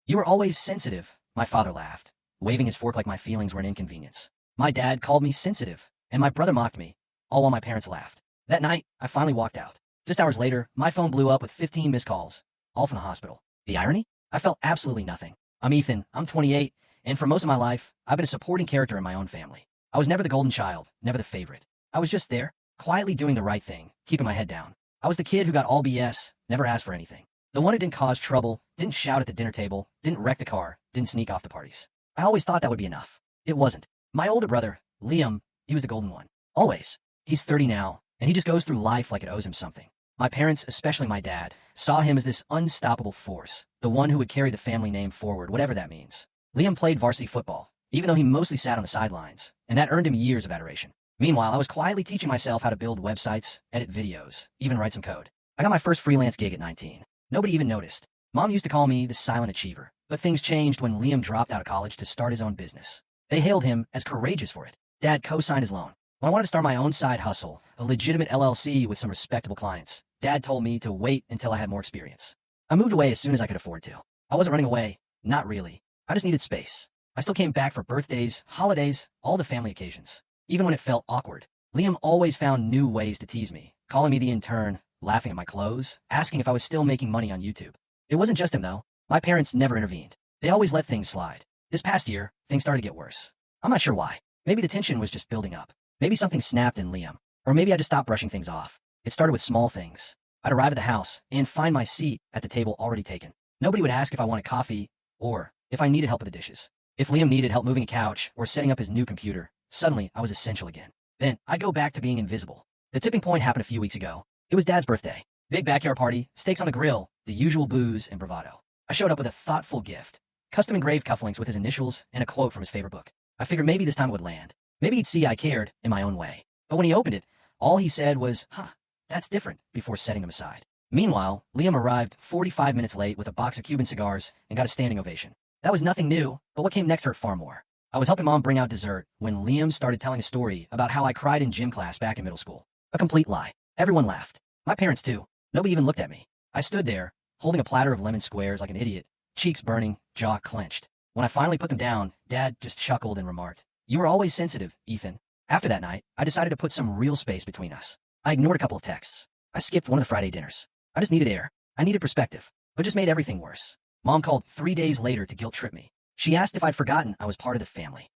You were always sensitive, my father laughed, waving his fork like my feelings were an inconvenience. My dad called me sensitive, and my brother mocked me, all while my parents laughed. That night, I finally walked out. Just hours later, my phone blew up with 15 missed calls, all from the hospital. The irony? I felt absolutely nothing. I'm Ethan, I'm 28, and for most of my life, I've been a supporting character in my own family. I was never the golden child, never the favorite. I was just there, quietly doing the right thing, keeping my head down. I was the kid who got all BS, never asked for anything. The one who didn't cause trouble, didn't shout at the dinner table, didn't wreck the car, didn't sneak off to parties. I always thought that would be enough. It wasn't. My older brother, Liam, he was the golden one. Always. He's 30 now, and he just goes through life like it owes him something. My parents, especially my dad, saw him as this unstoppable force, the one who would carry the family name forward, whatever that means. Liam played varsity football, even though he mostly sat on the sidelines, and that earned him years of adoration. Meanwhile, I was quietly teaching myself how to build websites, edit videos, even write some code. I got my first freelance gig at 19. Nobody even noticed. Mom used to call me the silent achiever, but things changed when Liam dropped out of college to start his own business. They hailed him as courageous for it. Dad co-signed his loan. When I wanted to start my own side hustle, a legitimate LLC with some respectable clients, Dad told me to wait until I had more experience. I moved away as soon as I could afford to. I wasn't running away. Not really. I just needed space. I still came back for birthdays, holidays, all the family occasions. Even when it felt awkward, Liam always found new ways to tease me, calling me the intern, laughing at my clothes, asking if I was still making money on YouTube. It wasn't just him, though. My parents never intervened. They always let things slide. This past year, things started to get worse. I'm not sure why. Maybe the tension was just building up. Maybe something snapped in Liam. Or maybe I just stopped brushing things off. It started with small things. I'd arrive at the house and find my seat at the table already taken. Nobody would ask if I wanted coffee or if I needed help with the dishes. If Liam needed help moving a couch or setting up his new computer, suddenly I was essential again. Then I'd go back to being invisible. The tipping point happened a few weeks ago. It was Dad's birthday. Big backyard party, steaks on the grill, the usual booze and bravado. I showed up with a thoughtful gift. Custom engraved cufflinks with his initials and a quote from his favorite book. I figured maybe this time it would land. Maybe he'd see I cared in my own way. But when he opened it, all he said was, that's different, before setting them aside. Meanwhile, Liam arrived 45 minutes late with a box of Cuban cigars and got a standing ovation. That was nothing new, but what came next hurt far more. I was helping Mom bring out dessert when Liam started telling a story about how I cried in gym class back in middle school. A complete lie. Everyone laughed. My parents too. Nobody even looked at me. I stood there, holding a platter of lemon squares like an idiot, cheeks burning, jaw clenched. When I finally put them down, Dad just chuckled and remarked, "You were always sensitive, Ethan." After that night, I decided to put some real space between us. I ignored a couple of texts. I skipped one of the Friday dinners. I just needed air. I needed perspective, but just made everything worse. Mom called 3 days later to guilt trip me. She asked if I'd forgotten I was part of the family.